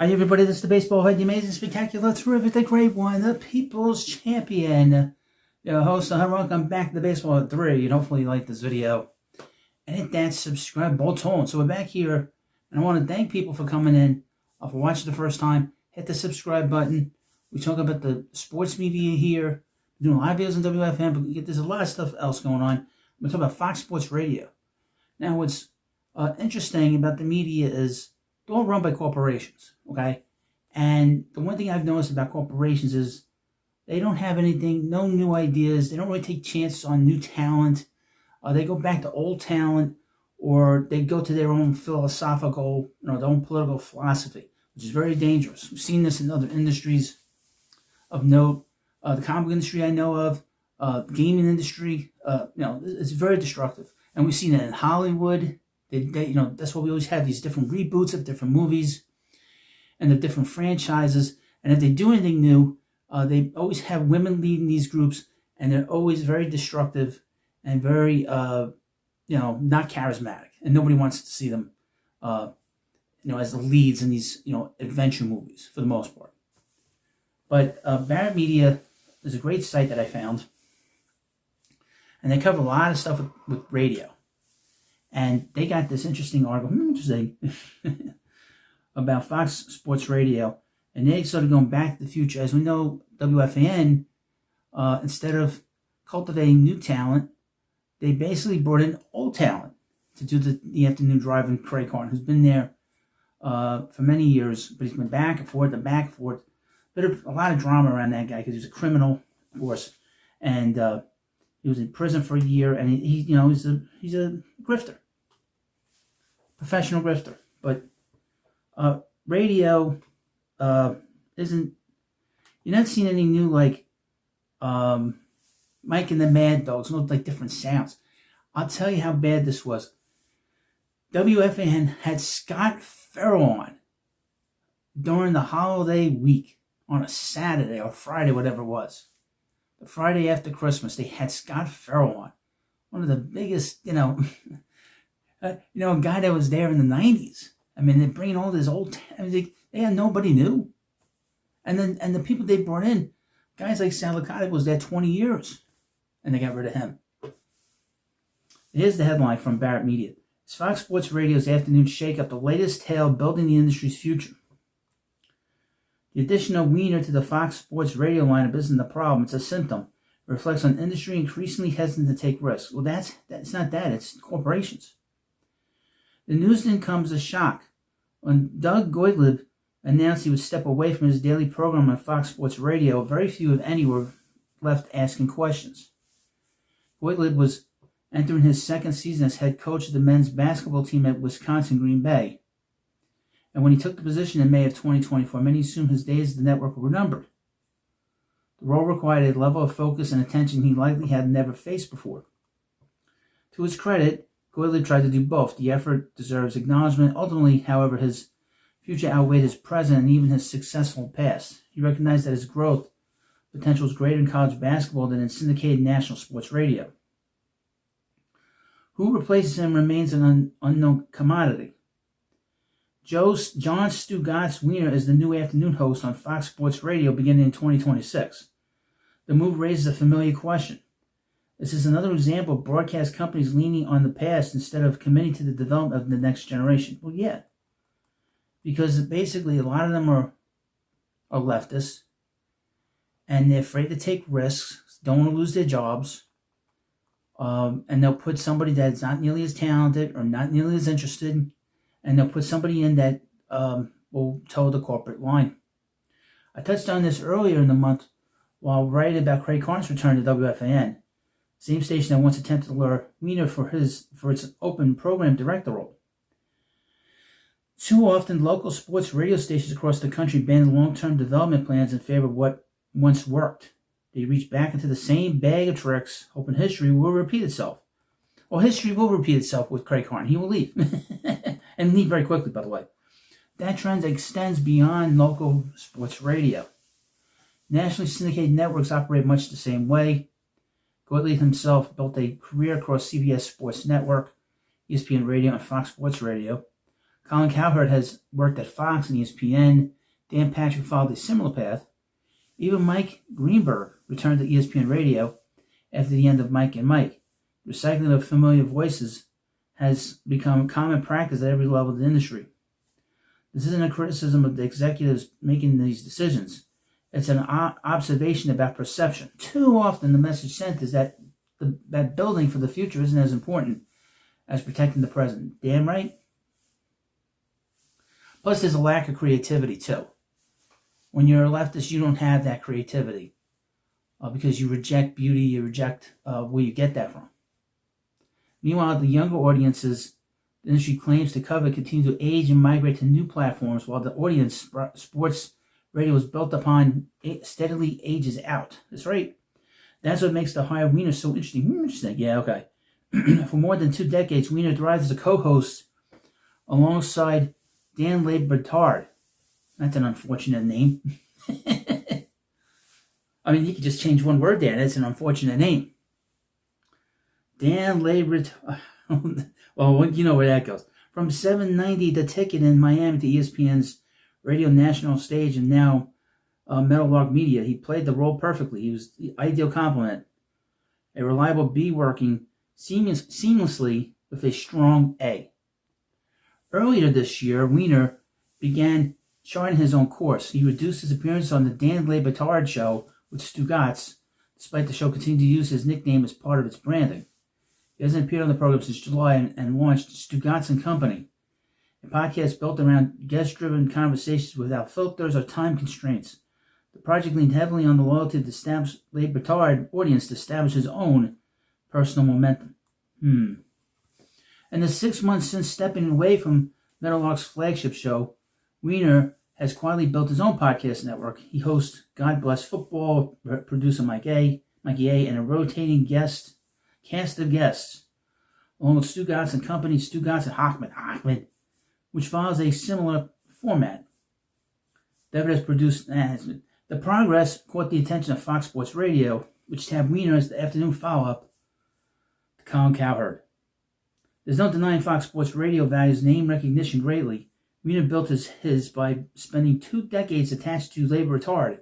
Hi everybody, this is the baseball head, the amazing, spectacular, terrific, the great one, the people's champion. Your host, welcome back to the baseball at 3, and hopefully you like this video. And hit that subscribe button. So we're back here, and I want to thank people for coming in, for watching the first time. Hit the subscribe button. We talk about the sports media here. We're doing live videos on WFAN, but there's a lot of stuff else going on. We're talking about Fox Sports Radio. Now what's interesting about the media is they're all run by corporations, okay? And the one thing I've noticed about corporations is they don't have anything, no new ideas. They don't really take chances on new talent. They go back to old talent, or they go to their own philosophical, their own political philosophy, which is very dangerous. We've seen this in other industries of note. The comic industry I know of, the gaming industry, it's very destructive. And we've seen it in Hollywood. That's why we always have these different reboots of different movies and the different franchises. And if they do anything new, they always have women leading these groups, and they're always very destructive and very, not charismatic. And nobody wants to see them, as the leads in these, adventure movies for the most part. But Barrett Media is a great site that I found, and they cover a lot of stuff with radio. And they got this interesting article, about Fox Sports Radio. And they started going back to the future. As we know, WFAN, instead of cultivating new talent, they basically brought in old talent to do the afternoon drive with Carton, who's been there for many years. But he's been back and forth and back and forth. A lot of drama around that guy because he was a criminal, of course. And he was in prison for a year, and he's a grifter, professional grifter. But radio isn't. You're not seeing any new Mike and the Mad Dogs, no different sounds. I'll tell you how bad this was. WFAN had Scott Farrell on during the holiday week on a Saturday or Friday, whatever it was. The Friday after Christmas, they had Scott Farrell on. One of the biggest, a guy that was there in the 90s. I mean, they're bringing all this old, they had nobody new. And the people they brought in, guys like Stugotx was there 20 years, and they got rid of him. Here's the headline from Barrett Media. It's Fox Sports Radio's afternoon shakeup, the latest tale building the industry's future. The addition of Wiener to the Fox Sports Radio lineup isn't the problem, it's a symptom. It reflects on industry increasingly hesitant to take risks. Well, that's not that, it's corporations. The news then comes as a shock. When Doug Gottlieb announced he would step away from his daily program on Fox Sports Radio, very few, if any, were left asking questions. Gottlieb was entering his second season as head coach of the men's basketball team at Wisconsin Green Bay. And when he took the position in May of 2024, many assumed his days at the network were numbered. The role required a level of focus and attention he likely had never faced before. To his credit, Gottlieb tried to do both. The effort deserves acknowledgement. Ultimately, however, his future outweighed his present and even his successful past. He recognized that his growth potential is greater in college basketball than in syndicated national sports radio. Who replaces him remains an unknown commodity. John Stugox Wiener is the new afternoon host on Fox Sports Radio beginning in 2026. The move raises a familiar question. This is another example of broadcast companies leaning on the past instead of committing to the development of the next generation. Well, yeah. Because basically a lot of them are leftists, and they're afraid to take risks, don't want to lose their jobs, and they'll put somebody that's not nearly as talented or not nearly as interested, and they'll put somebody in that will toe the corporate line. I touched on this earlier in the month while writing about Craig Carton's return to WFAN, same station that once attempted to lure Wiener for its open program director role. Too often, local sports radio stations across the country abandon long-term development plans in favor of what once worked. They reach back into the same bag of tricks, hoping history will repeat itself. Well, history will repeat itself with Craig Carton. He will leave. And leave very quickly, by the way. That trend extends beyond local sports radio. Nationally syndicated networks operate much the same way. Gottlieb himself built a career across CBS Sports Network, ESPN Radio, and Fox Sports Radio. Colin Cowherd has worked at Fox and ESPN. Dan Patrick followed a similar path. Even Mike Greenberg returned to ESPN Radio after the end of Mike and Mike. Recycling of familiar voices has become common practice at every level of the industry. This isn't a criticism of the executives making these decisions. It's an observation about perception. Too often the message sent is that that building for the future isn't as important as protecting the present. Damn right. Plus, there's a lack of creativity, too. When you're a leftist, you don't have that creativity because you reject beauty, you reject where you get that from. Meanwhile, the younger audiences the industry claims to cover continue to age and migrate to new platforms, while the audience sports radio is built upon steadily ages out. That's right. That's what makes the higher Wiener so interesting. Interesting. Yeah, okay. For more than 2 decades, Wiener thrives as a co-host alongside Dan Le Batard. That's an unfortunate name. I mean, you could just change one word there. That's an unfortunate name. Dan Le Batard. Well, you know where that goes. From 790 The Ticket in Miami to ESPN's Radio National Stage and now Meadowlark Media, he played the role perfectly. He was the ideal complement. A reliable B working seamlessly with a strong A. Earlier this year, Wiener began charting his own course. He reduced his appearance on the Dan Le Batard show with Stugox, despite the show continuing to use his nickname as part of its branding. He hasn't appeared on the program since July and launched Stugox and Company, a podcast built around guest-driven conversations without filters or time constraints. The project leaned heavily on the loyalty of the established Le Batard audience to establish his own personal momentum. In the 6 months since stepping away from Meadowlark's flagship show, Wiener has quietly built his own podcast network. He hosts God Bless Football, producer Mikey A, and a rotating cast of guests, along with Stugox and Company, Stugox and Ahmed, which follows a similar format. David has produced The Progress caught the attention of Fox Sports Radio, which tabbed Wiener as the afternoon follow-up to Colin Cowherd. There's no denying Fox Sports Radio values name recognition greatly. Wiener built his by spending 2 decades attached to Le Batard.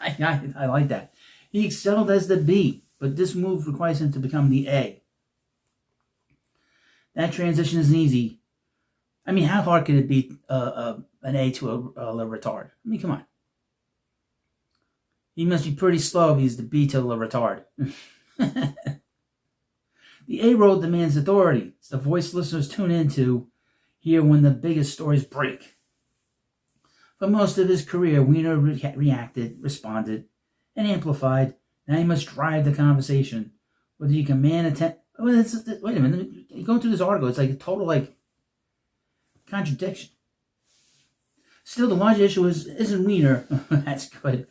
I like that. He excelled as the B, but this move requires him to become the A. That transition isn't easy. I mean, how hard could it be an A to a Le Batard? I mean, come on. He must be pretty slow if he's the B to Le Batard. The A role demands authority. It's the voice listeners tune in to hear when the biggest stories break. For most of his career, Wiener reacted, responded, and amplified. Now he must drive the conversation. Whether you command attention... Wait a minute. Going through this article, it's like a total, contradiction. Still, the larger issue isn't Wiener. That's good.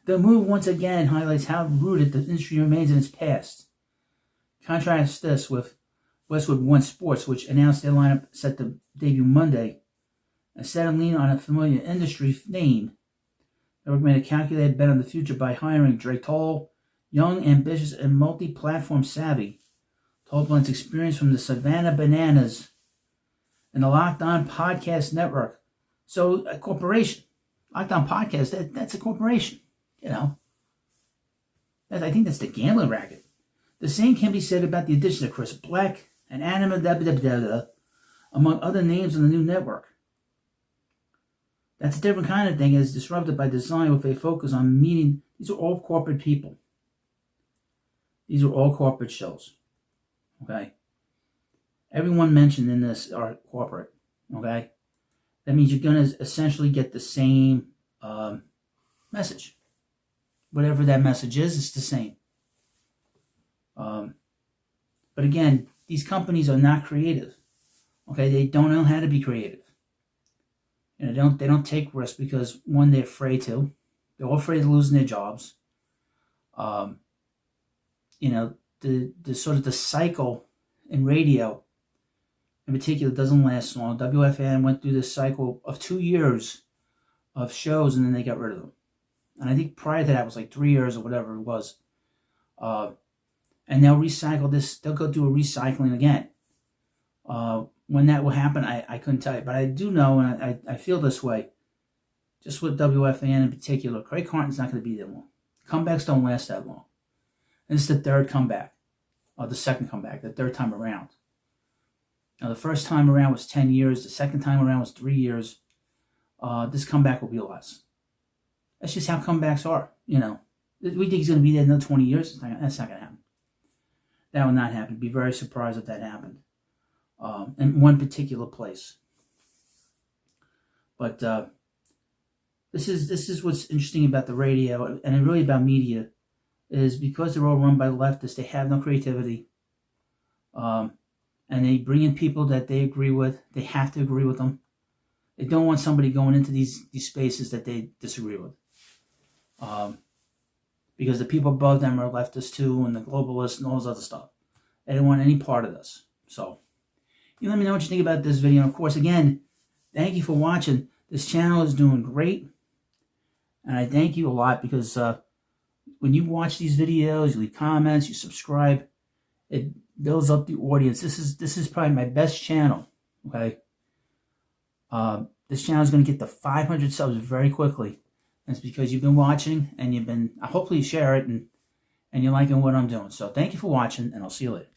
The move once again highlights how rooted the industry remains in its past. Contrast this with Westwood One Sports, which announced their lineup set to debut Monday. Instead of leaning on a familiar industry name, they recommend a calculated bet on the future by hiring Drake Toll, young, ambitious, and multi-platform savvy. Toll blends experience from the Savannah Bananas and the Locked On Podcast Network. So, a corporation. Locked On Podcast, that's a corporation. You know. I think that's the gambling racket. The same can be said about the addition of Chris Black and Anima among other names on the new network. That's a different kind of thing. It's disrupted by design with a focus on meeting. These are all corporate people. These are all corporate shows. Okay? Everyone mentioned in this are corporate. Okay? That means you're going to essentially get the same message. Whatever that message is, it's the same. But again, these companies are not creative. Okay, they don't know how to be creative. And they don't take risks because, one, they're afraid to. They're all afraid of losing their jobs. The sort of the cycle in radio, in particular, doesn't last long. WFAN went through this cycle of 2 years of shows, and then they got rid of them. And I think prior to that was 3 years or whatever it was. And they'll recycle this. They'll go do a recycling again. When that will happen, I couldn't tell you. But I do know, and I feel this way, just with WFAN in particular, Craig Carton's not going to be there long. Comebacks don't last that long. And it's the third comeback, or the second comeback, the third time around. Now, the first time around was 10 years. The second time around was 3 years. This comeback will be less. That's just how comebacks are, you know. We think he's going to be there another 20 years. That's not going to happen. That will not happen. Be very surprised if that happened. In one particular place. But this is what's interesting about the radio, and really about media, is because they're all run by leftists, they have no creativity. And they bring in people that they agree with. They have to agree with them. They don't want somebody going into these spaces that they disagree with. Because the people above them are leftists too, and the globalists and all this other stuff. They don't want any part of this. So, you let me know what you think about this video. And of course, again, thank you for watching. This channel is doing great. And I thank you a lot because when you watch these videos, you leave comments, you subscribe, it builds up the audience. This is probably my best channel. Okay. This channel is going to get to 500 subs very quickly. And it's because you've been watching, and you've been, hopefully you share it, and you're liking what I'm doing. So thank you for watching, and I'll see you later.